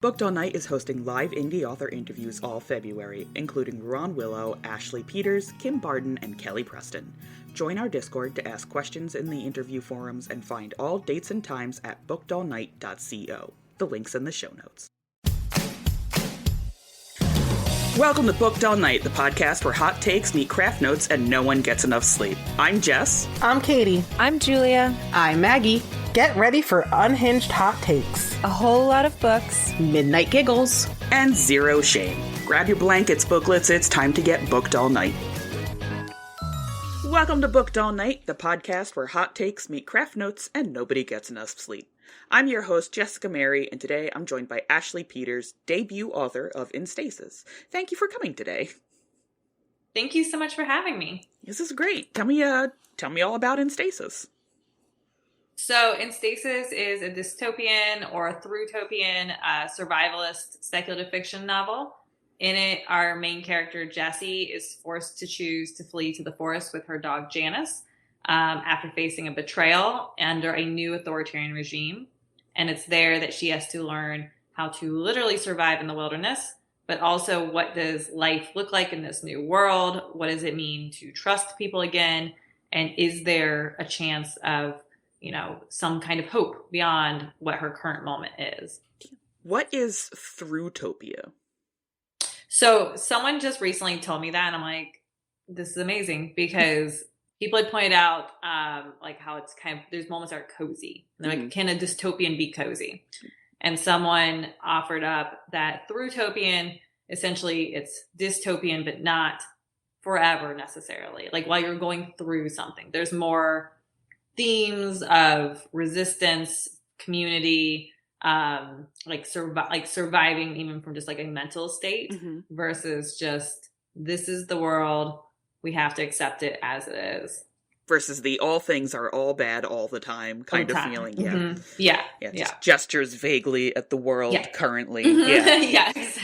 Booked All Night is hosting live indie author interviews all February, including Ron Willow, Ashley Peters, Kim Barden, and Kelly Preston. Join our Discord to ask questions in the interview forums and find all dates and times at bookedallnight.co. The link's in the show notes. Welcome to Booked All Night, the podcast where hot takes meet craft notes and no one gets enough sleep. I'm Jess. I'm Katie. I'm Julia. I'm Maggie. Get ready for unhinged hot takes, A whole lot of books, midnight giggles, and zero shame. Grab your blankets, booklets, it's time to get booked all night. Welcome to Booked All Night, the podcast where hot takes meet craft notes and nobody gets enough sleep. I'm your host, Jessica Mary, and today I'm joined by Ashley Peters, debut author of In Stasis. Thank you for coming today. Thank you so much for having me. This is great. Tell me all about In Stasis. So, In Stasis is a dystopian or thewilderness survivalist speculative fiction novel. In it, our main character, Jessi, is forced to choose to flee to the forest with her dog, Janus, after facing a betrayal under a new authoritarian regime. And it's there that she has to learn how to literally survive in the wilderness, but also what does life look like in this new world? What does it mean to trust people again? And is there a chance of some kind of hope beyond what her current moment is? What is thewtopia? So someone just recently told me that, and I'm like, this is amazing, because people had pointed out how it's kind of, there's moments that are cozy. And they're like, can a dystopian be cozy? And someone offered up that thewtopian, essentially it's dystopian, but not forever necessarily. Like while you're going through something, there's more themes of resistance, community, surviving even from just like a mental state versus just, this is the world, we have to accept it as it is. Versus the all things are all bad all the time kind of feeling. Yeah. Mm-hmm. Yeah. Just gestures vaguely at the world currently. Yeah. Yes.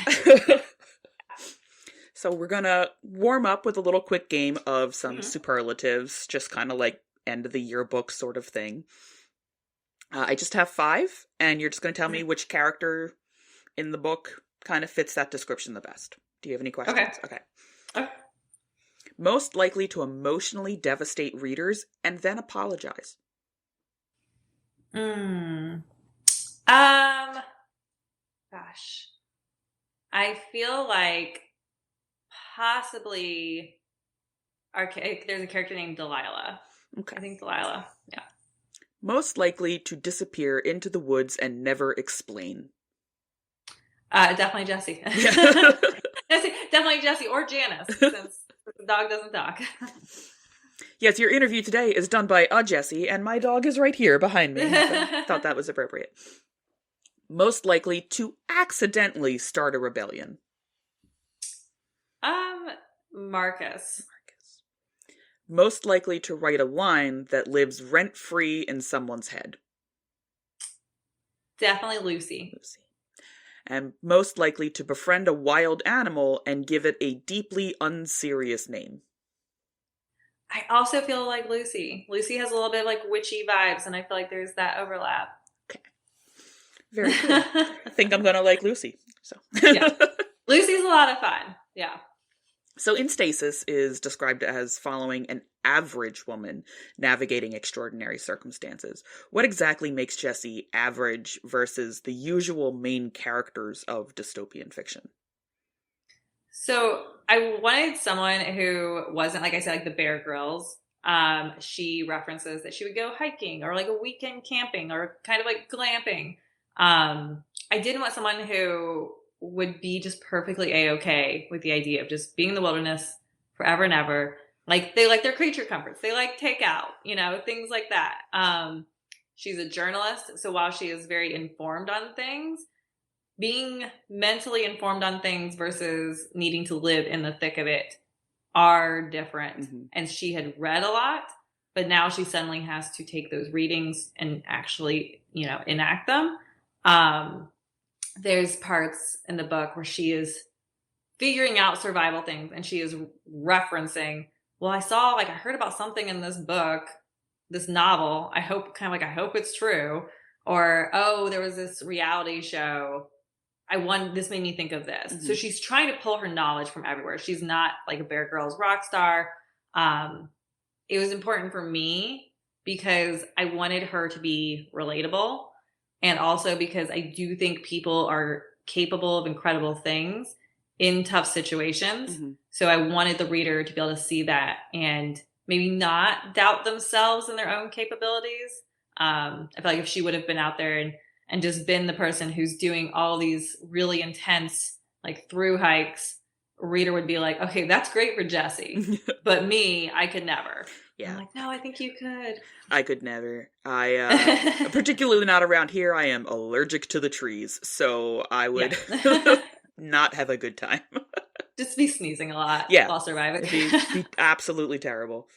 So we're gonna warm up with a little quick game of some superlatives, just kind of like end of the yearbook sort of thing. I just have 5, and you're just going to tell me which character in the book kind of fits that description the best. Do you have any questions? Okay. Most likely to emotionally devastate readers and then apologize. Gosh. I feel like possibly there's a character named Delilah. Okay. I think Delilah. Yeah. Most likely to disappear into the woods and never explain. Definitely Jessi. Definitely Jessi or Janus, since the dog doesn't talk. Yes, your interview today is done by Jessi, and my dog is right here behind me. So thought that was appropriate. Most likely to accidentally start a rebellion. Marcus. Most likely to write a line that lives rent-free in someone's head. Definitely Lucy. And most likely to befriend a wild animal and give it a deeply unserious name. I also feel like Lucy. Lucy has a little bit of like witchy vibes, and I feel like there's that overlap. Okay. Very cool. I think I'm going to like Lucy. So. Yeah. Lucy's a lot of fun. Yeah. So In Stasis is described as following an average woman navigating extraordinary circumstances. What exactly makes Jessi average versus the usual main characters of dystopian fiction? So I wanted someone who wasn't, like I said, like the Bear Grylls. She references that she would go hiking or like a weekend camping or kind of like glamping. I didn't want someone who would be just perfectly A-okay with the idea of just being in the wilderness forever and ever. Like they like their creature comforts. They like takeout, things like that. She's a journalist. So while she is very informed on things, being mentally informed on things versus needing to live in the thick of it are different. And she had read a lot, but now she suddenly has to take those readings and actually, enact them. There's parts in the book where she is figuring out survival things, and she is referencing, well, I heard about something in this book, this novel. I hope it's true. Or, oh, there was this reality show this made me think of this. So she's trying to pull her knowledge from everywhere. She's not like a Bear Grylls rock star. It was important for me because I wanted her to be relatable, and also because I do think people are capable of incredible things in tough situations. So I wanted the reader to be able to see that and maybe not doubt themselves and their own capabilities. I feel like if she would have been out there and just been the person who's doing all these really intense, like through hikes, a reader would be like, okay, that's great for Jessi, but me, I could never. Yeah. I'm like, no, I think you could. I could never. Particularly not around here. I am allergic to the trees, so I would not have a good time. Just be sneezing a lot while surviving. It'd be absolutely terrible.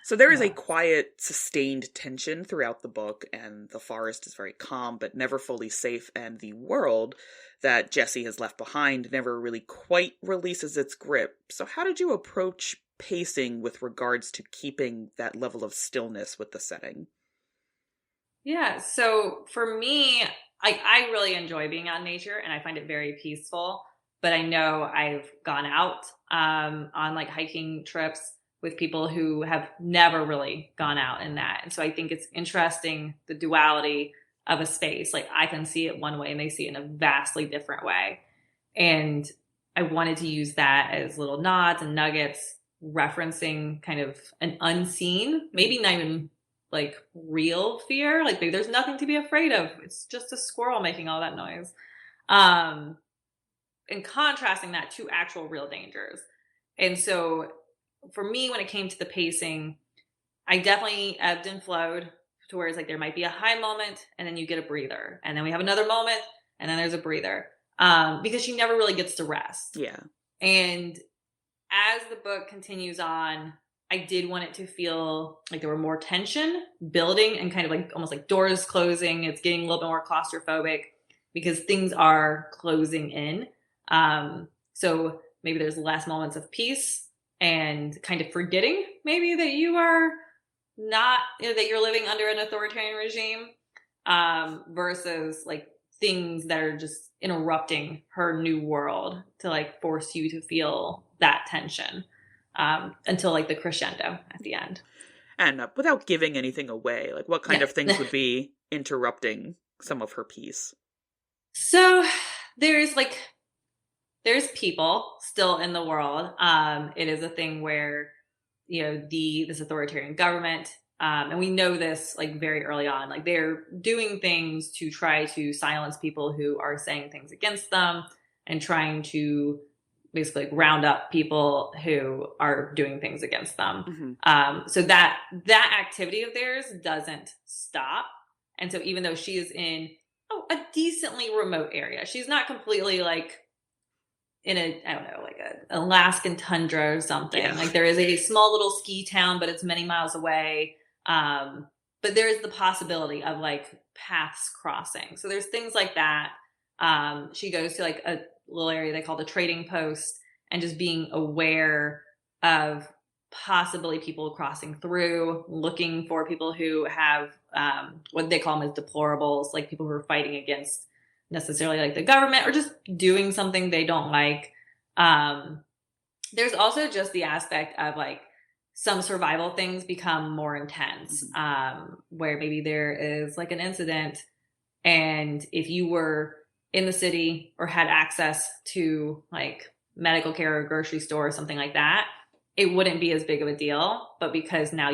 So there is a quiet, sustained tension throughout the book, and the forest is very calm, but never fully safe, and the world that Jessi has left behind never really quite releases its grip. So how did you approach pacing with regards to keeping that level of stillness with the setting? Yeah, so for me, I really enjoy being out in nature, and I find it very peaceful, but I know I've gone out on like hiking trips with people who have never really gone out in that. And so I think it's interesting, the duality of a space. Like I can see it one way and they see it in a vastly different way. And I wanted to use that as little nods and nuggets, referencing kind of an unseen, maybe not even like real fear. Like maybe there's nothing to be afraid of. It's just a squirrel making all that noise. And contrasting that to actual real dangers. And so for me, when it came to the pacing, I definitely ebbed and flowed to where it's like there might be a high moment and then you get a breather. And then we have another moment and then there's a breather. Because she never really gets to rest. Yeah. And as the book continues on, I did want it to feel like there were more tension building and kind of like almost like doors closing. It's getting a little bit more claustrophobic because things are closing in. So maybe there's less moments of peace and kind of forgetting maybe that you are not, that you're living under an authoritarian regime, versus like things that are just interrupting her new world to like force you to feel that tension, until like the crescendo at the end. And without giving anything away, like what kind of things would be interrupting some of her peace? So there's people still in the world. It is a thing where, this authoritarian government, and we know this like very early on, like they're doing things to try to silence people who are saying things against them and trying to basically like round up people who are doing things against them. So that activity of theirs doesn't stop. And so even though she is in a decently remote area, she's not completely like in an Alaskan tundra or something. Yeah. Like there is a small little ski town, but it's many miles away. But there is the possibility of like paths crossing. So there's things like that. She goes to like a little area they call the trading post and just being aware of possibly people crossing through, looking for people who have what they call them as deplorables, like people who are fighting against necessarily like the government or just doing something they don't like. There's also just the aspect of like some survival things become more intense, where maybe there is like an incident, and if you were in the city or had access to like medical care or grocery store or something like that, it wouldn't be as big of a deal. But because now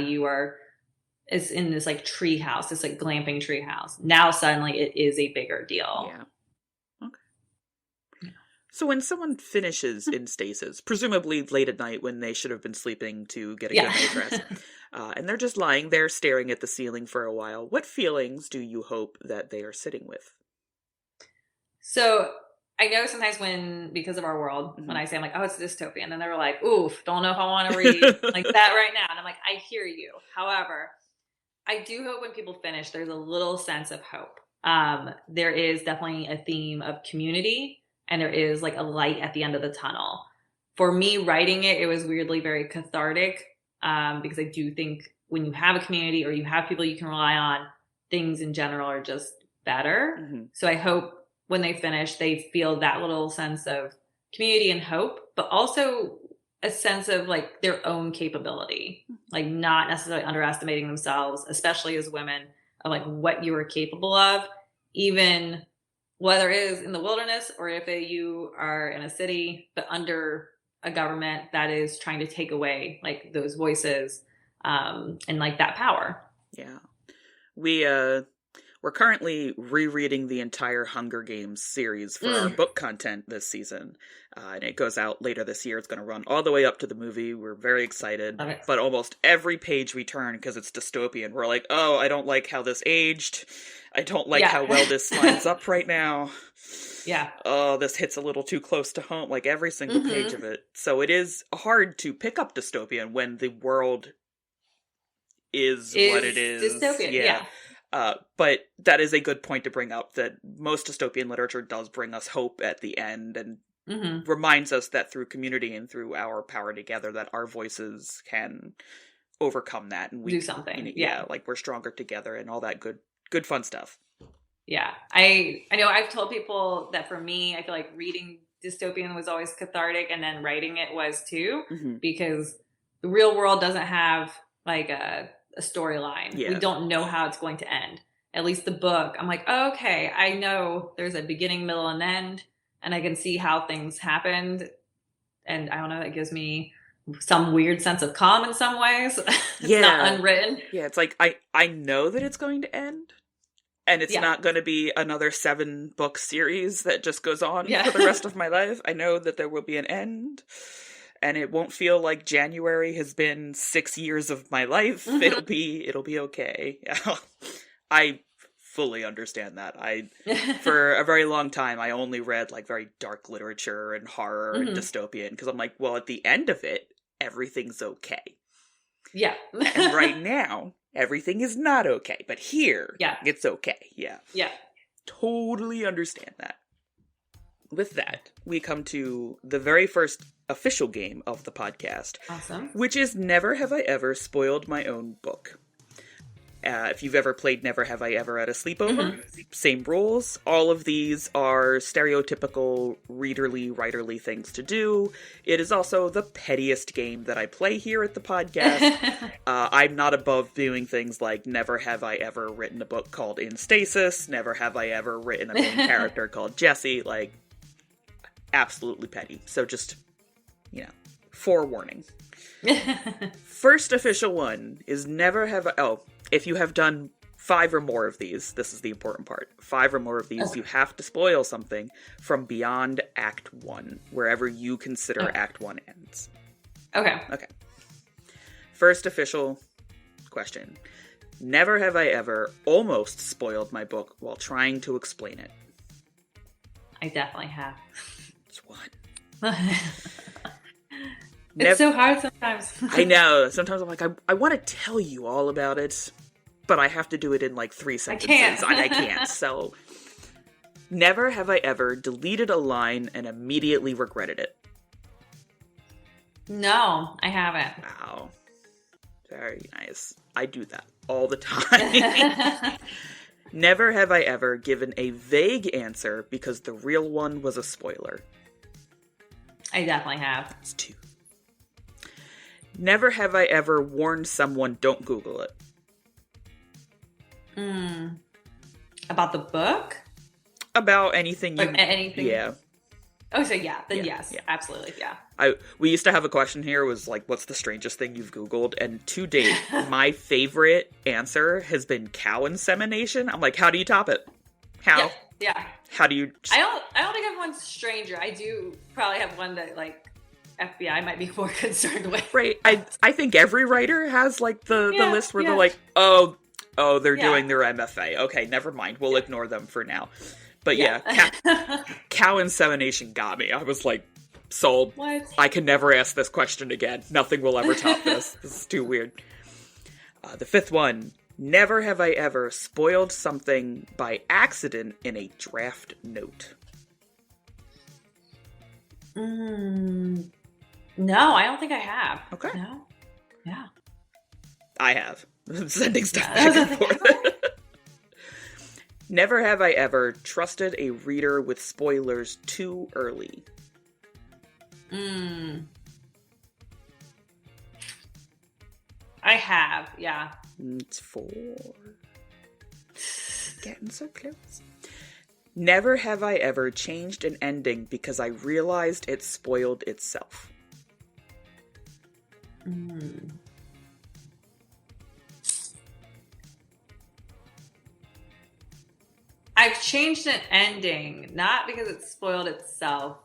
it's in this like tree house, this like glamping tree house, now suddenly it is a bigger deal. Yeah. Okay. So when someone finishes In Stasis, presumably late at night when they should have been sleeping to get a good night's rest, and they're just lying there staring at the ceiling for a while, what feelings do you hope that they are sitting with? So I know sometimes because of our world, when I say I'm like, oh, it's dystopian, and they're like, oof, don't know if I want to read like that right now. And I'm like, I hear you. However, I do hope when people finish, there's a little sense of hope. There is definitely a theme of community, and there is like a light at the end of the tunnel. For me, writing it was weirdly very cathartic, because I do think when you have a community or you have people you can rely on, things in general are just better. So I hope when they finish, they feel that little sense of community and hope, but also a sense of like their own capability, like not necessarily underestimating themselves, especially as women, of like what you are capable of, even whether it is in the wilderness or if you are in a city, but under a government that is trying to take away like those voices and like that power. Yeah. We're currently rereading the entire Hunger Games series for our book content this season. And it goes out later this year. It's going to run all the way up to the movie. We're very excited. Okay. But almost every page we turn, because it's dystopian, we're like, oh, I don't like how this aged. I don't like how well this lines up right now. Yeah. Oh, this hits a little too close to home, like every single page of it. So it is hard to pick up dystopian when the world is what it is. Dystopian, yeah. But that is a good point to bring up, that most dystopian literature does bring us hope at the end and reminds us that through community and through our power together that our voices can overcome that and we do something. Like we're stronger together and all that good fun stuff. Yeah. I know I've told people that for me, I feel like reading dystopian was always cathartic, and then writing it was too, because the real world doesn't have like a storyline. Yeah. We don't know how it's going to end. At least the book, I'm like, oh, okay, I know there's a beginning, middle, and end, and I can see how things happened. And I don't know, that gives me some weird sense of calm in some ways. It's not unwritten. Yeah, it's like I know that it's going to end, and it's not going to be another 7-book series that just goes on for the rest of my life. I know that there will be an end. And it won't feel like January has been 6 years of my life. It'll be okay. I fully understand that. For a very long time, I only read like very dark literature and horror and dystopian, because I'm like, well, at the end of it, everything's okay. Yeah. And right now, everything is not okay. But here, it's okay. Yeah. Yeah. Totally understand that. With that, we come to the very first official game of the podcast. Awesome. Which is Never Have I Ever Spoiled My Own Book. If you've ever played Never Have I Ever at a sleepover, same rules. All of these are stereotypical readerly, writerly things to do. It is also the pettiest game that I play here at the podcast. I'm not above doing things like Never Have I Ever written a book called In Stasis. Never have I ever written a main character called Jessi. Like, absolutely petty. So just, forewarning. First official one is Never Have I... if you have done 5 or more of these, this is the important part. 5 or more of these, you have to spoil something from beyond Act 1, wherever you consider Act 1 ends. Okay. First official question. Never have I ever almost spoiled my book while trying to explain it. I definitely have. It's one. It's so hard sometimes. I know. Sometimes I'm like, I want to tell you all about it, but I have to do it in like 3 sentences. I can't. So, never have I ever deleted a line and immediately regretted it. No, I haven't. Wow. Very nice. I do that all the time. Never have I ever given a vague answer because the real one was a spoiler. I definitely have. That's 2. Never have I ever warned someone, don't Google it. About the book? About anything you... anything? Yeah. Oh, so yeah. Then yes. Absolutely, yeah. We used to have a question here, was like, what's the strangest thing you've Googled? And to date, my favorite answer has been cow insemination. I'm like, how do you top it? How? Yeah. How do you... I don't think I have one stranger. I do probably have one that, like, FBI might be more concerned with. Right. I think every writer has, like, the list where they're like, oh, they're doing their MFA. Okay, never mind. We'll ignore them for now. But cow insemination got me. I was like, sold. What? I can never ask this question again. Nothing will ever top this. This is too weird. The 5th one. Never have I ever spoiled something by accident in a draft note. No, I don't think I have. Okay. No? Yeah. I have. Sending stuff back and forth. Never have I ever trusted a reader with spoilers too early. I have, yeah. It's 4. Getting so close. Never have I ever changed an ending because I realized it spoiled itself. I've changed an ending, not because it spoiled itself,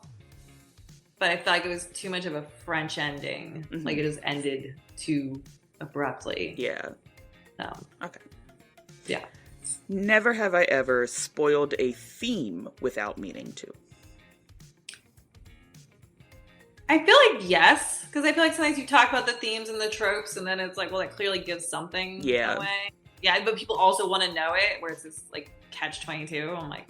but I felt like it was too much of a French ending. Mm-hmm. Like it just ended too abruptly. Yeah. Okay. Yeah. Never have I ever spoiled a theme without meaning to. I feel like yes, because I feel like sometimes you talk about the themes and the tropes, and then it's like, well, that clearly gives something away. Yeah, but people also want to know it, where it's this like catch-22. I'm like,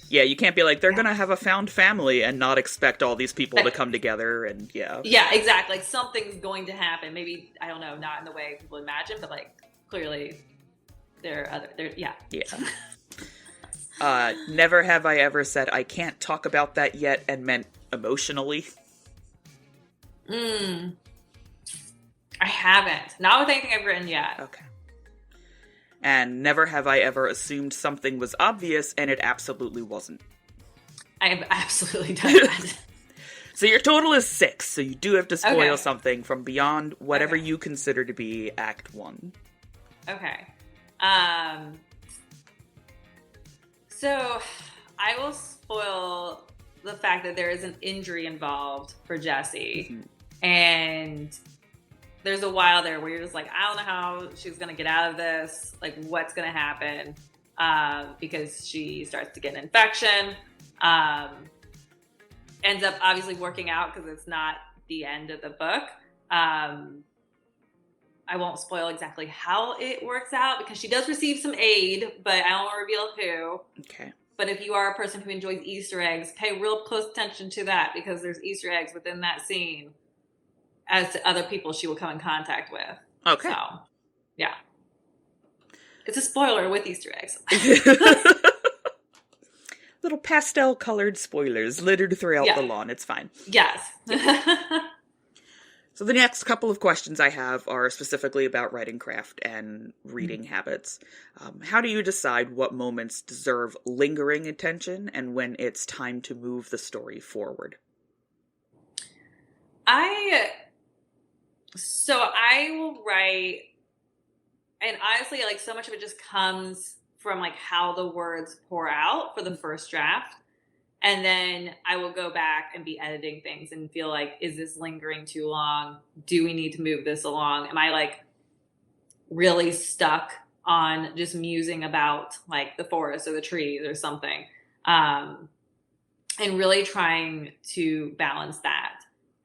Yeah, you can't be like, they're gonna have a found family and not expect all these people to come together, and yeah. Yeah, exactly. Like something's going to happen. Maybe, I don't know, not in the way people imagine, but like clearly yeah. Never have I ever said, I can't talk about that yet, and meant emotionally. I haven't. Not with anything I've written yet. Okay. And never have I ever assumed something was obvious and it absolutely wasn't. I have absolutely done that. So your total is 6, so you do have to spoil something from beyond whatever you consider to be Act 1. Okay. So I will spoil the fact that there is an injury involved for Jessi. Mm-hmm. And there's a while there where you're just like, I don't know how she's going to get out of this. Like, what's going to happen? Because she starts to get an infection. Ends up obviously working out because it's not the end of the book. I won't spoil exactly how it works out because she does receive some aid, but I don't want to reveal who. Okay. But if you are a person who enjoys Easter eggs, pay real close attention to that because there's Easter eggs within that scene as to other people she will come in contact with. Okay. So, yeah. It's a spoiler with Easter eggs. Little pastel-colored spoilers littered throughout the lawn. It's fine. Yes. So the next couple of questions I have are specifically about writing craft and reading habits. How do you decide what moments deserve lingering attention and when it's time to move the story forward? So I will write, and honestly, like so much of it just comes from like how the words pour out for the first draft. And then I will go back and be editing things and feel like, is this lingering too long? Do we need to move this along? Am I like really stuck on just musing about like the forest or the trees or something? And really trying to balance that.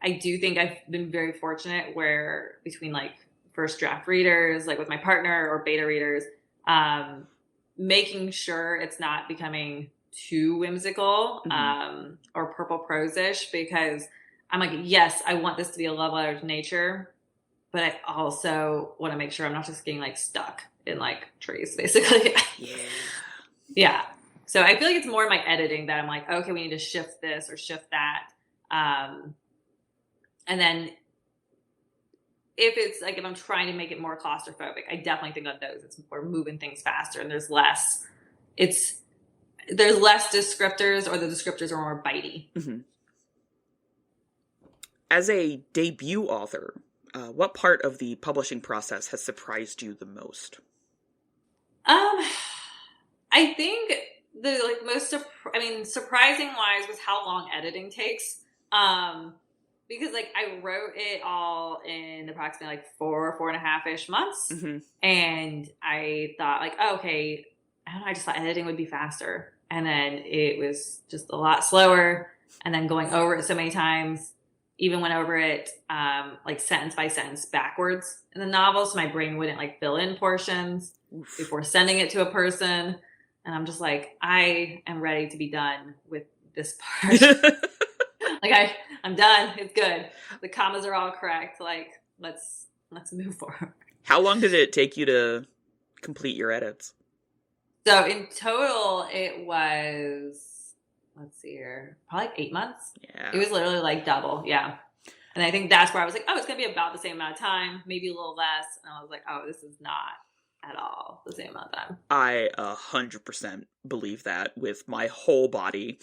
I do think I've been very fortunate where between like first draft readers, like with my partner or beta readers, making sure it's not becoming too whimsical or purple prose-ish, because I'm like, yes, I want this to be a love letter to nature, but I also want to make sure I'm not just getting like stuck in like trees, basically. Yeah. So I feel like it's more in my editing that I'm like, okay, we need to shift this or shift that. And then if it's like, if I'm trying to make it more claustrophobic, I definitely think on those, it's more moving things faster and there's less descriptors, or the descriptors are more bitey. Mm-hmm. As a debut author, what part of the publishing process has surprised you the most? I think the like most, surprising wise was how long editing takes. Because like I wrote it all in approximately like 4.5-ish months. Mm-hmm. And I thought like, oh, okay, I don't know, I just thought editing would be faster. And then it was just a lot slower. And then going over it so many times, even went over it like sentence by sentence backwards in the novel. So my brain wouldn't like fill in portions before sending it to a person. And I'm just like, I am ready to be done with this part. Like I'm done. It's good. The commas are all correct. Like let's move forward. How long did it take you to complete your edits? So in total, it was, let's see here, probably like 8 months. Yeah. It was literally like double. Yeah. And I think that's where I was like, oh, it's going to be about the same amount of time, maybe a little less. And I was like, oh, this is not at all the same amount of time. I 100% believe that with my whole body.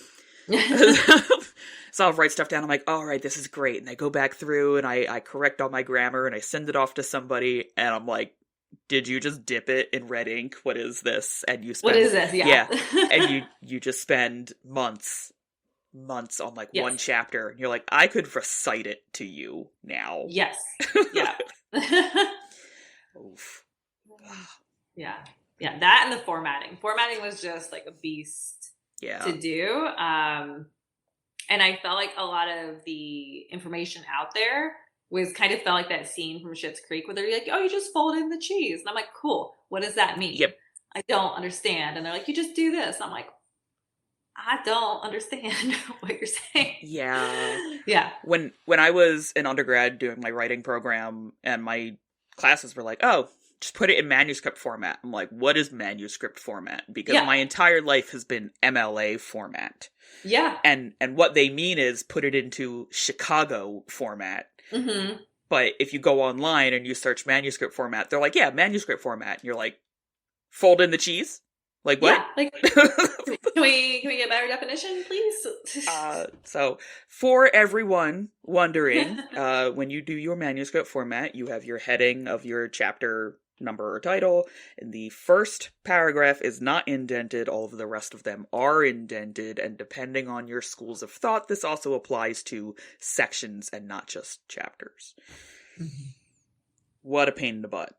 So I'll write stuff down. I'm like, all right, this is great. And I go back through and I correct all my grammar and I send it off to somebody. And I'm like, did you just dip it in red ink? What is this? And you spend, what is this? Yeah. And you just spend months on like one chapter. And you're like, I could recite it to you now. Yes. Yeah. Oof. Yeah. Yeah. That and the formatting. Formatting was just like a beast to do. And I felt like a lot of the information out there was kind of felt like that scene from Schitt's Creek where they're like, oh, you just fold in the cheese. And I'm like, cool. What does that mean? Yep. I don't understand. And they're like, you just do this. I'm like, I don't understand what you're saying. Yeah. Yeah. When I was an undergrad doing my writing program and my classes were like, oh, just put it in manuscript format. I'm like, what is manuscript format? Because my entire life has been MLA format. Yeah. And what they mean is put it into Chicago format. Mm-hmm. But if you go online and you search manuscript format, they're like, yeah, manuscript format. And you're like, fold in the cheese? Like, what? Yeah, like, can we get a better definition, please? So, for everyone wondering, when you do your manuscript format, you have your heading of your chapter number or title, and the first paragraph is not indented. All of the rest of them are indented, and depending on your schools of thought, this also applies to sections and not just chapters. Mm-hmm. What a pain in the butt.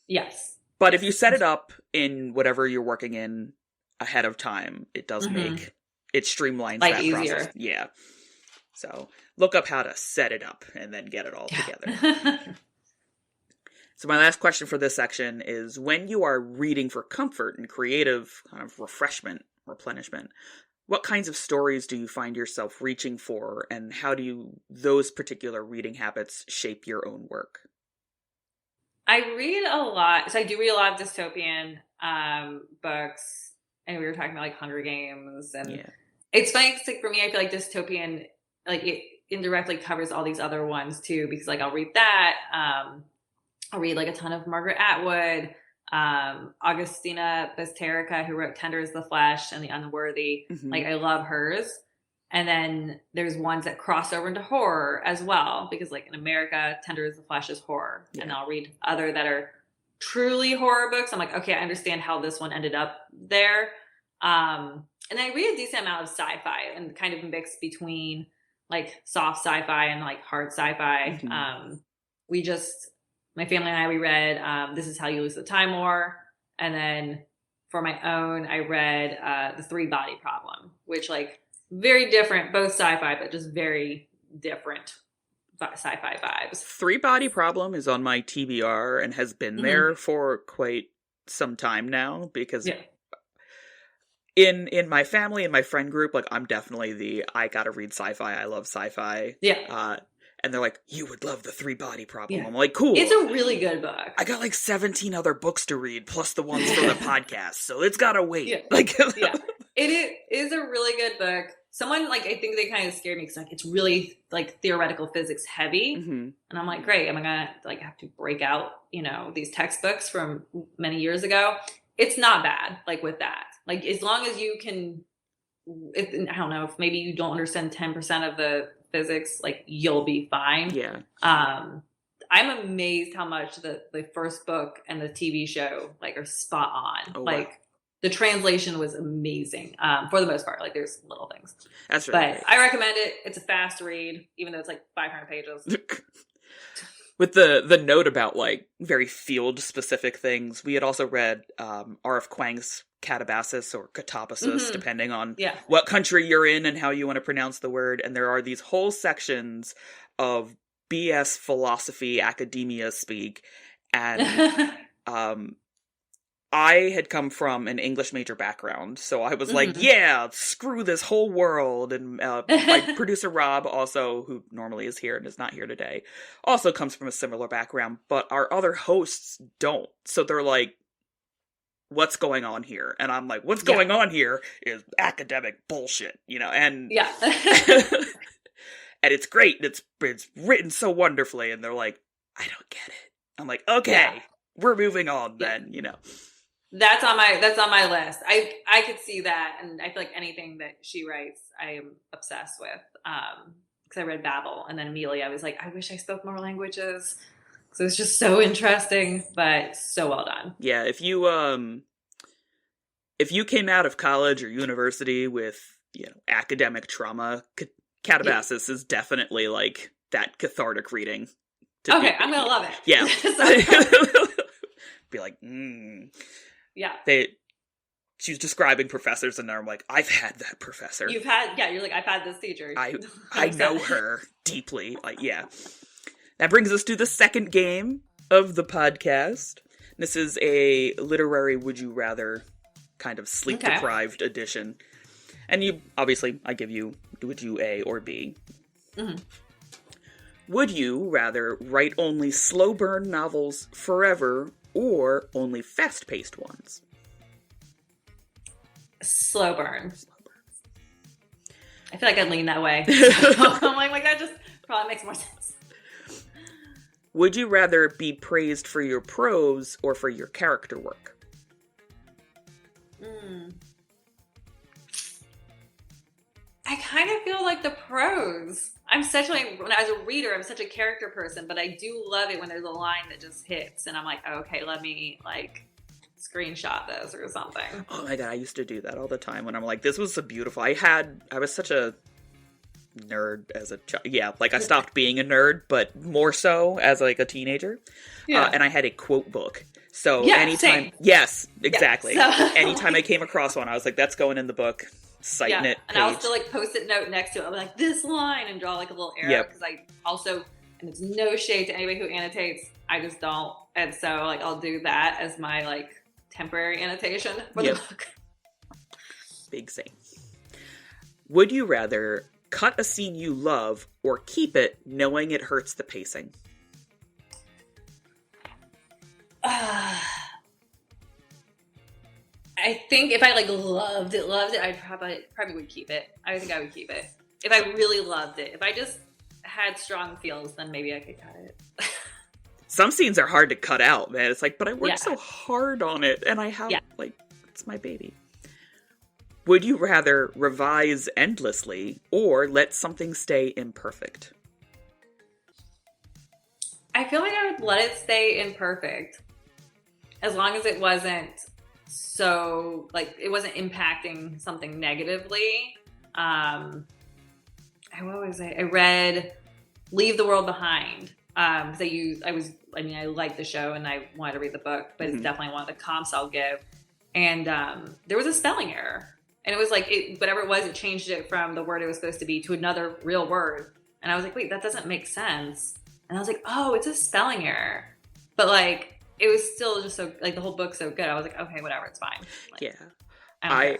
Yes. But if you set it up in whatever you're working in ahead of time, it does make it streamlines like that easier. process. Yeah. So look up how to set it up and then get it all together. So my last question for this section is, when you are reading for comfort and creative kind of replenishment, what kinds of stories do you find yourself reaching for, and how do those particular reading habits shape your own work? I read a lot. So I do read a lot of dystopian books. And we were talking about like Hunger Games. And it's funny, because like, for me, I feel like dystopian, like it indirectly covers all these other ones too. Because like I'll read that. I'll read like a ton of Margaret Atwood, Augustina Basterica, who wrote Tender as the Flesh and The Unworthy. Mm-hmm. Like I love hers. And then there's ones that cross over into horror as well, because like in America, Tender as the Flesh is horror. Yeah. And I'll read other that are truly horror books. I'm like, okay, I understand how this one ended up there. And I read a decent amount of sci-fi and kind of mix between like soft sci-fi and like hard sci-fi. Mm-hmm. My family and I, we read This Is How You Lose the Time War. And then for my own, I read The Three-Body Problem, which like very different, both sci-fi, but just very different sci-fi vibes. Three-Body Problem is on my TBR and has been there for quite some time now, because in my family and my friend group, like I'm definitely I gotta read sci-fi. I love sci-fi. Yeah. And they're like, you would love The Three-Body Problem. Yeah. I'm like, cool. It's a really good book. I got like 17 other books to read, plus the ones for the podcast, so it's gotta wait. Yeah. It is a really good book. Someone, like, I think they kind of scared me because, like, it's really, like, theoretical physics heavy. Mm-hmm. And I'm like, great, am I going to, like, have to break out, these textbooks from many years ago? It's not bad, like, with that. Like, as long as you can, I don't know, if maybe you don't understand 10% of the physics, like, you'll be fine. Yeah. I'm amazed how much the first book and the TV show, like, are spot on. Oh, like, wow. The translation was amazing for the most part. Like, there's little things. That's really But I recommend it. It's a fast read, even though it's like 500 pages. With the note about, like, very field-specific things, we had also read R.F. Kuang's Catabasis or Catabasis, depending on what country you're in and how you want to pronounce the word. And there are these whole sections of BS philosophy, academia speak. And I had come from an English major background, so I was like, yeah, screw this whole world. And my producer Rob, also, who normally is here and is not here today, also comes from a similar background, but our other hosts don't. So they're like, what's going on here? And I'm like, what's going on here is academic bullshit, and Yeah. and it's great. It's written so wonderfully, and they're like, I don't get it. I'm like, okay, we're moving on then, That's on my list. I could see that, and I feel like anything that she writes, I am obsessed with. Because I read Babel, and then immediately I was like, I wish I spoke more languages. Because it was just so interesting, but so well done. Yeah, if you came out of college or university with academic trauma, Catabasis is definitely like that cathartic reading. Okay, I'm gonna love it. Yeah. Be like, Yeah. She was describing professors, and I'm like, I've had that professor. You're like, I've had this teacher. I know her deeply. Like, yeah. That brings us to the second game of the podcast. This is a literary would you rather kind of sleep deprived edition. And I give you, would you A or B? Mm-hmm. Would you rather write only slow burn novels forever or only fast paced ones? Slow burn. I feel like I'd lean that way. I'm like that just probably makes more sense. Would you rather be praised for your prose or for your character work? I kind of feel like the prose. When I was a reader, I'm such a character person, but I do love it when there's a line that just hits, and I'm like, okay, let me screenshot this or something. Oh my god, I used to do that all the time when I'm like, this was so beautiful. I was such a nerd as a child. Yeah, I stopped being a nerd, but more so as a teenager. Yeah. And I had a quote book. So anytime, same. Yes, exactly. Yeah, so, anytime I came across one, I was like, that's going in the book. Citing it. And I'll still post-it note next to it. I'm like, this line, and draw a little arrow because I also, and it's no shade to anybody who annotates. I just don't, and so I'll do that as my temporary annotation for the book. Big same. Would you rather cut a scene you love or keep it knowing it hurts the pacing? I think if I loved it, I probably would keep it. I think I would keep it. If I really loved it. If I just had strong feels, then maybe I could cut it. Some scenes are hard to cut out, man. It's but I worked so hard on it, and I have, it's my baby. Would you rather revise endlessly or let something stay imperfect? I feel like I would let it stay imperfect. As long as it wasn't so, it wasn't impacting something negatively. I read Leave the World Behind. Because I liked the show and I wanted to read the book, but it's definitely one of the comps I'll give. And there was a spelling error. And it was whatever it was, it changed it from the word it was supposed to be to another real word. And I was like, wait, that doesn't make sense. And I was like, oh, it's a spelling error. But it was still just so, the whole book's so good. I was like, okay, whatever, it's fine. I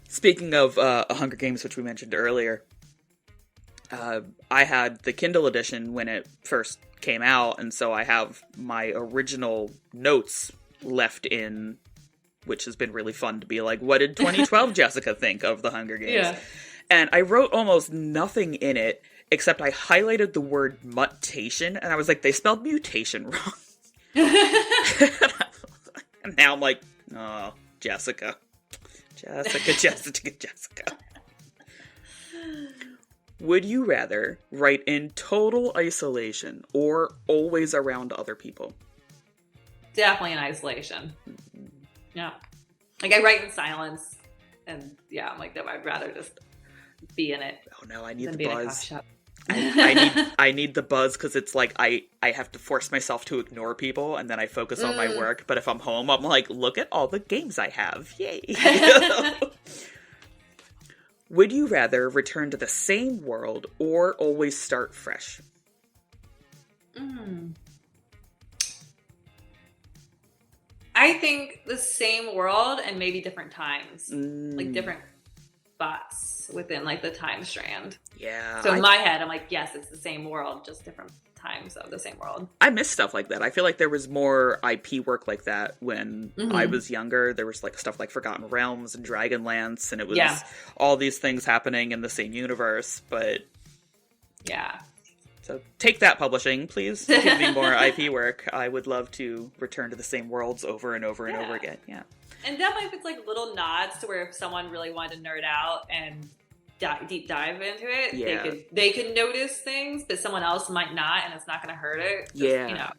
Speaking of Hunger Games, which we mentioned earlier, I had the Kindle edition when it first came out, and so I have my original notes left in, which has been really fun to be like, what did 2012 Jessica think of the Hunger Games? Yeah. And I wrote almost nothing in it, except I highlighted the word mutation, and I was like, they spelled mutation wrong. And now I'm like, oh, Jessica. Would you rather write in total isolation or always around other people? Definitely in isolation. Yeah. I write in silence. And I'm like, I'd rather just be in it. Oh no, I need the buzz. I need the buzz because it's I have to force myself to ignore people and then I focus on my work. But if I'm home, I'm like, look at all the games I have. Yay. Would you rather return to the same world or always start fresh? I think the same world and maybe different times. Different. spots within like the time strand. Yeah. So in my head, I'm like, yes, it's the same world, just different times of the same world. I miss stuff like that. I feel like there was more IP work like that when I was younger. There was like stuff like Forgotten Realms and Dragonlance, and it was all these things happening in the same universe. But so take that, publishing, please. Give me more IP work. I would love to return to the same worlds over and over and over again. Yeah. And definitely if it's like little nods to where if someone really wanted to nerd out and deep dive into it, they could notice things, but someone else might not, and it's not going to hurt it. Just, you know,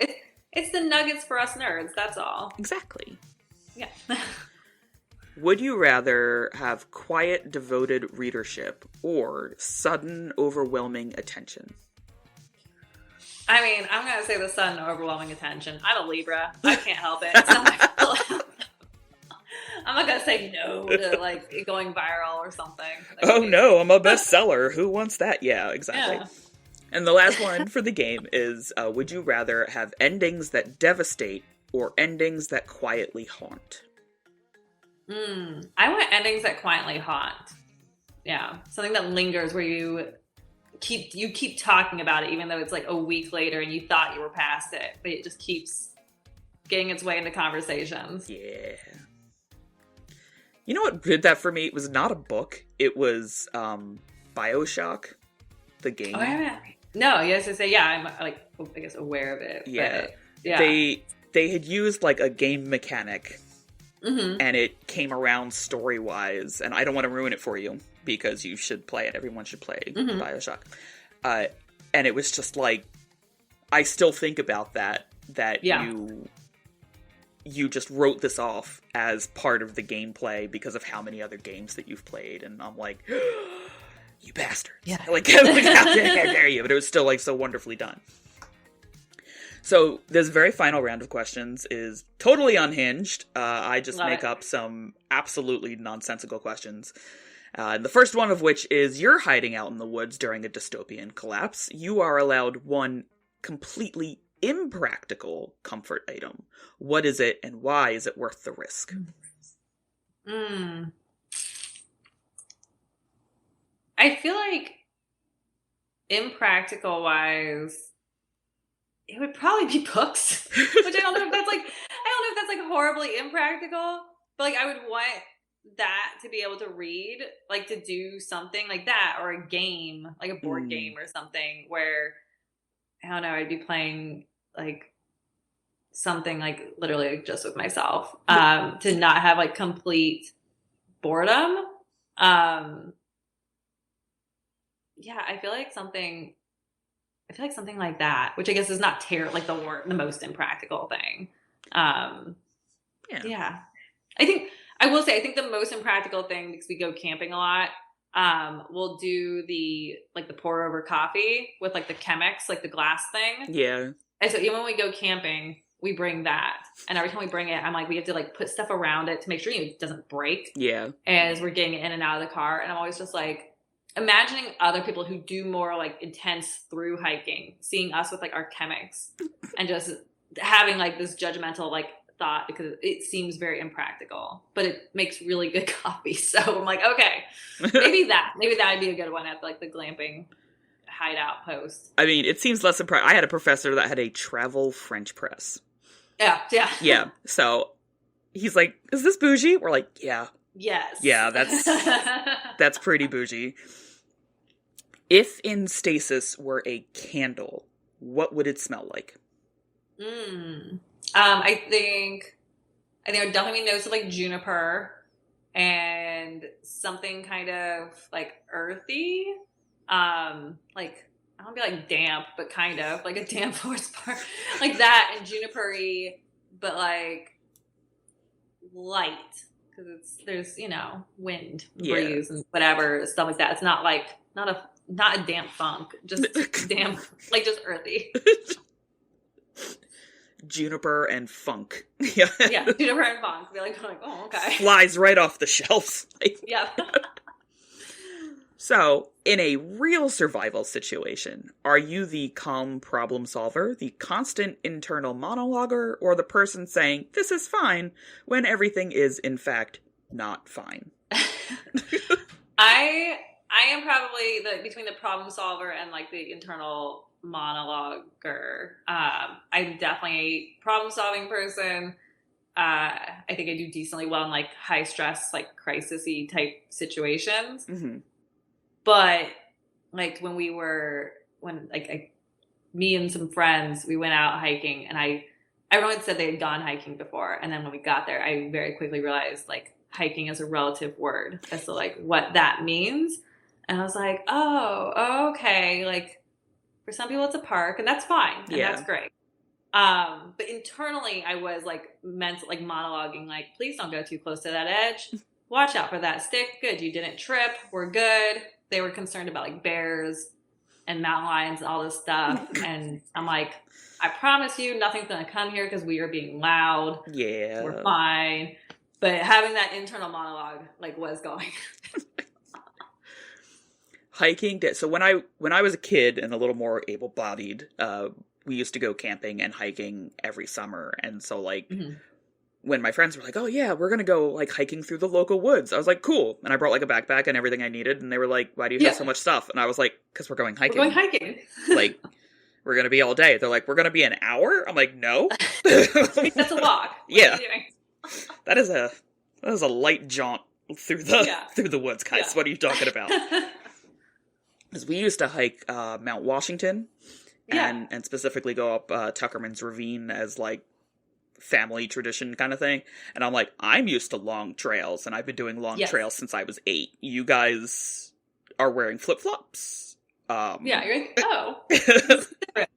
it's the nuggets for us nerds. That's all. Exactly. Yeah. Would you rather have quiet, devoted readership or sudden, overwhelming attention? I mean, I'm going to say the sudden, overwhelming attention. I'm a Libra. I can't help it. It's not my fault. I'm not going to say no to, like, going viral or something. Oh, no, I'm a bestseller. Who wants that? Yeah, exactly. Yeah. And the last one for the game is, would you rather have endings that devastate or endings that quietly haunt? I want endings that quietly haunt. Yeah. Something that lingers where you keep talking about it, even though it's like a week later and you thought you were past it, but it just keeps getting its way into conversations. Yeah. You know what did that for me? It was not a book. It was BioShock, the game. Oh, yeah. No, yes, I say, yeah, I'm like, I guess, aware of it. Yeah. But, yeah. They had used like a game mechanic, and it came around story-wise, and I don't want to ruin it for you because you should play it. Everyone should play BioShock. And it was just like, I still think about that you just wrote this off as part of the gameplay because of how many other games that you've played, and I'm like, you bastards. Yeah. Like, how dare you? But it was still like so wonderfully done. So this very final round of questions is totally unhinged. I just make up some absolutely nonsensical questions. The first one of which is, you're hiding out in the woods during a dystopian collapse. You are allowed one completely impractical comfort item. What is it, and why is it worth the risk? I feel like impractical wise, it would probably be books, which I don't know if that's like horribly impractical, but like I would want that to be able to read, like to do something like that, or a game, like a board game or something where, I don't know, I'd be playing like something like literally just with myself, to not have like complete boredom. Yeah, I feel like something like that, which I guess is not like the most impractical thing. Yeah. I will say, I think the most impractical thing, because we go camping a lot, we'll do the pour over coffee with like the Chemex, like the glass thing. Yeah. And so even when we go camping, we bring that. And every time we bring it, I'm like, we have to like put stuff around it to make sure it doesn't break. Yeah. As we're getting in and out of the car. And I'm always just like, imagining other people who do more like intense through hiking, seeing us with like our Chemex and just having like this judgmental like thought, because it seems very impractical, but it makes really good coffee. So I'm like, okay, maybe that'd be a good one at like the glamping hideout post. I mean, it seems less I had a professor that had a travel French press. Yeah. So he's like, is this bougie? We're like, yeah. Yes. Yeah, that's pretty bougie. If In Stasis were a candle, what would it smell like? I think there would definitely be notes of like juniper and something kind of like earthy. Like, I don't be like damp, but kind of like a damp forest park, like that, and juniper-y, but like light, because there's wind, breeze, and whatever stuff like that. It's not like not a damp funk, just damp, like just earthy. Juniper and funk. Yeah, juniper and funk. Be like, oh, okay. Flies right off the shelves. Yeah. So, in a real survival situation, are you the calm problem solver, the constant internal monologuer, or the person saying, this is fine, when everything is, in fact, not fine? I am probably between the problem solver and like the internal monologuer. I'm definitely a problem solving person. I think I do decently well in like high stress, like crisis-y type situations. Mm-hmm. But like me and some friends, we went out hiking, and everyone said they had gone hiking before, and then when we got there, I very quickly realized like hiking is a relative word as to like what that means, and I was like, oh, okay, like for some people it's a park, and that's fine, and that's great. But internally, I was like monologuing, like, please don't go too close to that edge. Watch out for that stick. Good, you didn't trip. We're good. They were concerned about like bears and mountain lions and all this stuff. And I'm like, I promise you, nothing's going to come here because we are being loud. Yeah. We're fine. But having that internal monologue like was going. Hiking. So when I was a kid and a little more able-bodied, we used to go camping and hiking every summer. And so like when my friends were like, oh yeah, we're going to go like hiking through the local woods, I was like, cool. And I brought like a backpack and everything I neted. And they were like, why do you have so much stuff? And I was like, because we're going hiking. We're going hiking. Like, we're going to be all day. They're like, we're going to be an hour? I'm like, no. That's a walk. Yeah. That is a light jaunt through the woods, guys. Yeah. What are you talking about? Because we used to hike Mount Washington. And specifically go up Tuckerman's Ravine as, like, family tradition kind of thing. And I'm like, I'm used to long trails, and I've been doing long trails since I was 8. You guys are wearing flip-flops. Yeah, you're like, oh.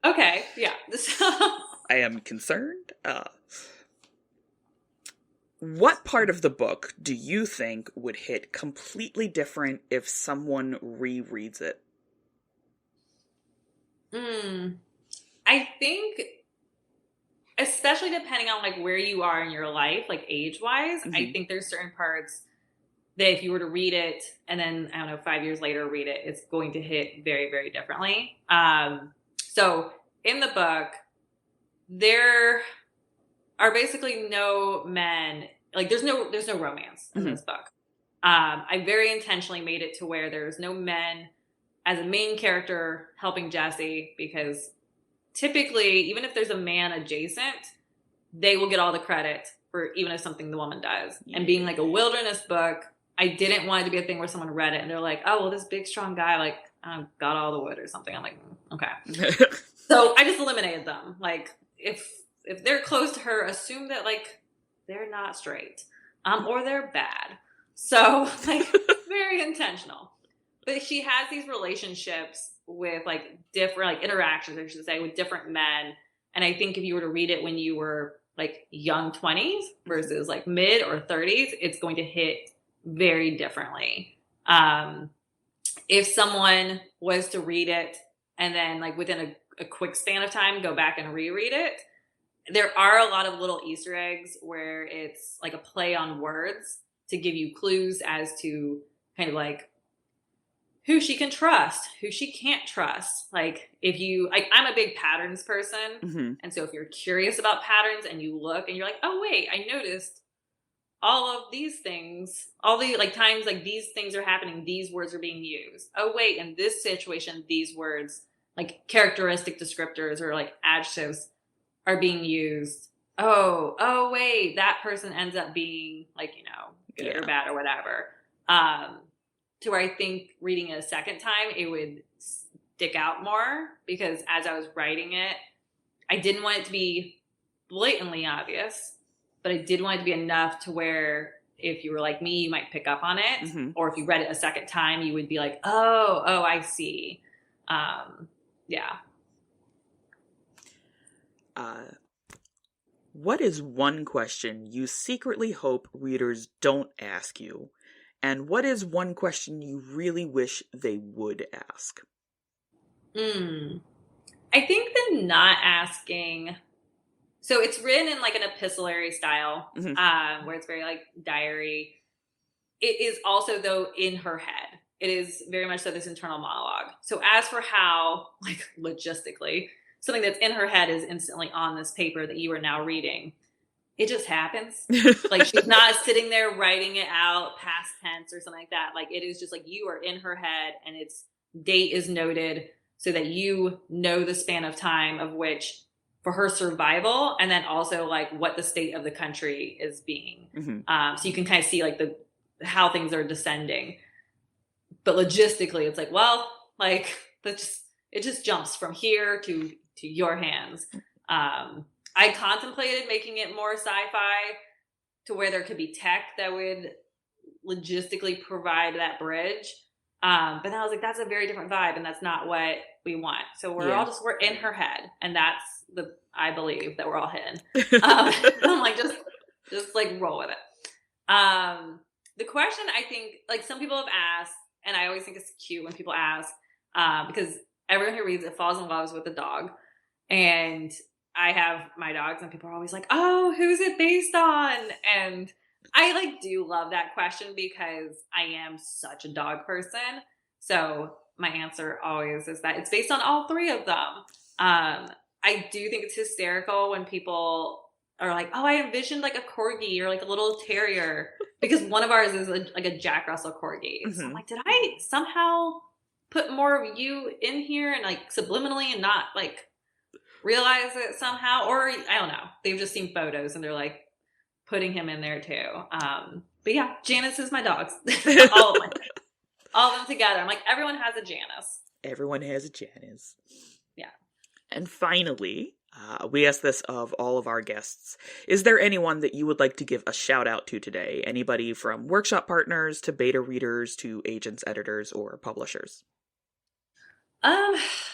Okay, yeah. I am concerned. What part of the book do you think would hit completely different if someone rereads it? I think, especially depending on like where you are in your life, like age-wise, I think there's certain parts that if you were to read it and then, I don't know, 5 years later read it, it's going to hit very, very differently. So in the book, there are basically no men, like there's no romance in this book. I very intentionally made it to where there's no men as a main character helping Jessi, because typically, even if there's a man adjacent, they will get all the credit for even if something the woman does. Yeah. And being like a wilderness book, I didn't want it to be a thing where someone read it and they're like, oh, well, this big, strong guy, like, got all the wood or something. I'm like, okay. So I just eliminated them. Like, if they're close to her, assume that, like, they're not straight. Or they're bad. So, like, very intentional. But she has these relationships with like different like interactions, I should say, with different men. And I think if you were to read it when you were like young 20s versus like mid or 30s, it's going to hit very differently. If someone was to read it and then like within a quick span of time go back and reread it, there are a lot of little Easter eggs where it's like a play on words to give you clues as to kind of like who she can trust, who she can't trust. Like I'm a big patterns person. And so if you're curious about patterns and you look and you're like, oh wait, I noticed all of these things, all the like times like these things are happening, these words are being used. Oh wait, in this situation, these words, like characteristic descriptors or like adjectives are being used. Oh wait, that person ends up being like, good or bad or whatever. To where I think reading it a second time, it would stick out more, because as I was writing it, I didn't want it to be blatantly obvious, but I did want it to be enough to where if you were like me, you might pick up on it. Or if you read it a second time, you would be like, oh, I see. Yeah. What is one question you secretly hope readers don't ask you? And what is one question you really wish they would ask? I think the not asking. So it's written in like an epistolary style, where it's very like diary. It is also though in her head. It is very much so this internal monologue. So as for how, like logistically, something that's in her head is instantly on this paper that you are now reading. it just happens. Like, she's not sitting there writing it out past tense or something like that. Like, it is just like you are in her head, and its date is noted so that you know the span of time of which for her survival, and then also like what the state of the country is being. So you can kind of see like how things are descending. But logistically, it's like, well, like it just jumps from here to your hands. I contemplated making it more sci-fi to where there could be tech that would logistically provide that bridge. But then I was like, that's a very different vibe, and that's not what we want. So we're in her head, and that's I believe that we're all hidden. I'm like, just like roll with it. The question, I think, like some people have asked, and I always think it's cute when people ask, because everyone who reads it falls in love with the dog. And I have my dogs, and people are always like, oh, who's it based on? And I like do love that question because I am such a dog person. So my answer always is that it's based on all three of them. I do think it's hysterical when people are like, oh, I envisioned like a corgi or like a little terrier, because one of ours is like a Jack Russell corgi. So I'm like, did I somehow put more of you in here and like subliminally and not like realize it somehow? Or I don't know. They've just seen photos and they're like putting him in there too. But yeah, Janus is my dogs. all of them together. I'm like, everyone has a Janus. Everyone has a Janus. Yeah. And finally, we ask this of all of our guests. Is there anyone that you would like to give a shout out to today? Anybody from workshop partners to beta readers to agents, editors, or publishers?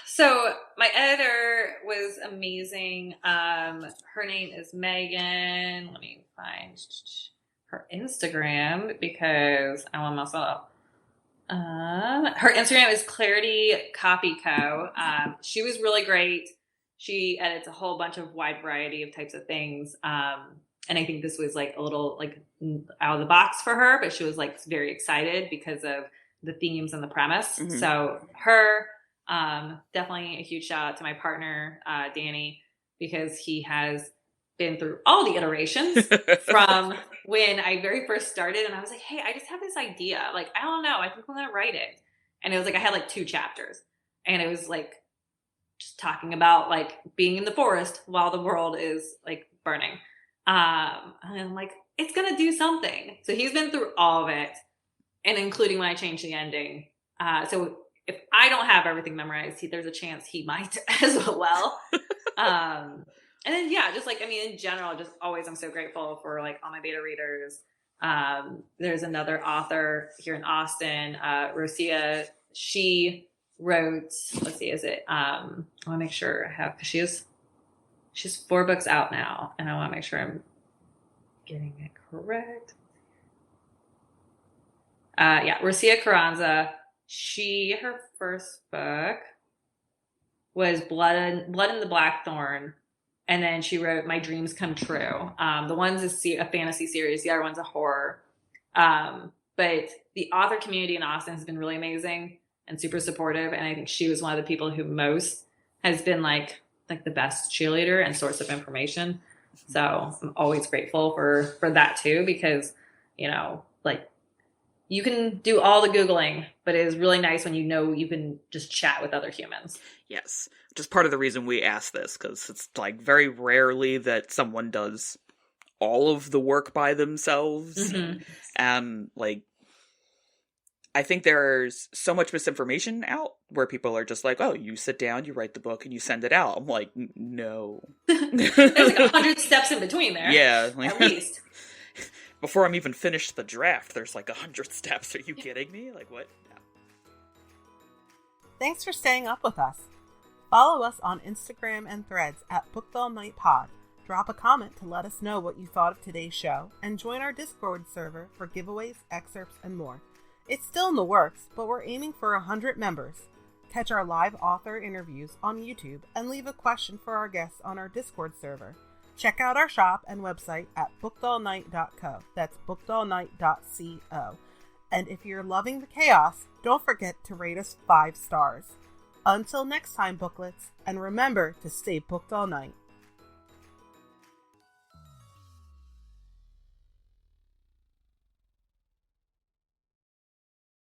So my editor was amazing. Her name is Megan. Let me find her Instagram because I want to mess up. Her Instagram is Clarity Copy Co. She was really great. She edits a whole bunch of wide variety of types of things. And I think this was like a little like out of the box for her, but she was like very excited because of the themes and the premise. So her, definitely a huge shout out to my partner, Danny, because he has been through all the iterations from when I very first started, and I was like, hey, I just have this idea. Like, I don't know. I think I'm going to write it. And it was like, I had like 2 chapters, and it was like just talking about like being in the forest while the world is like burning. And I'm like, it's going to do something. So he's been through all of it, and including when I changed the ending. So if I don't have everything memorized, there's a chance he might as well. And then, yeah, just like, I mean, in general, just always, I'm so grateful for like all my beta readers. There's another author here in Austin, Rosia. She wrote, let's see, is it, I want to make sure I have, because she's 4 books out now, and I want to make sure I'm getting it correct. Yeah, Rosia Carranza. Her first book was Blood in the Blackthorn, and then she wrote My Dreams Come True. The one's a fantasy series, the other one's a horror. But the author community in Austin has been really amazing and super supportive, and I think she was one of the people who most has been like the best cheerleader and source of information. So I'm always grateful for that too, because, you know, like, you can do all the Googling, but it is really nice when you know you can just chat with other humans. Yes. Just part of the reason we ask this, because it's like very rarely that someone does all of the work by themselves. And like, I think there's so much misinformation out where people are just like, oh, you sit down, you write the book, and you send it out. I'm like, no. There's like 100 steps in between there. Yeah. At least. Before I'm even finished the draft, there's like 100 steps. Are you kidding me? Like, what? Yeah. Thanks for staying up with us. Follow us on Instagram and Threads at BookedAllNightPod. Drop a comment to let us know what you thought of today's show, and join our Discord server for giveaways, excerpts, and more. It's still in the works, but we're aiming for 100 members. Catch our live author interviews on YouTube and leave a question for our guests on our Discord server. Check out our shop and website at bookedallnight.co. That's bookedallnight.co. And if you're loving the chaos, don't forget to rate us 5 stars. Until next time, booklets, and remember to stay booked all night.